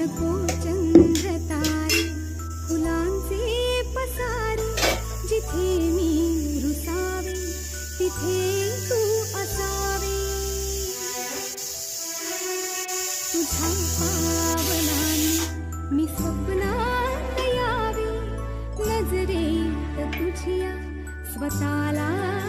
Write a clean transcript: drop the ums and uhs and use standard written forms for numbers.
नको चंद्र तारे, फुलांचे पसारे, जिथे मी रुसावे तिथे तू असावे. तुझ्या पावलांनी मी स्वप्नात यावे, नजरेत तुझ्या स्वतःला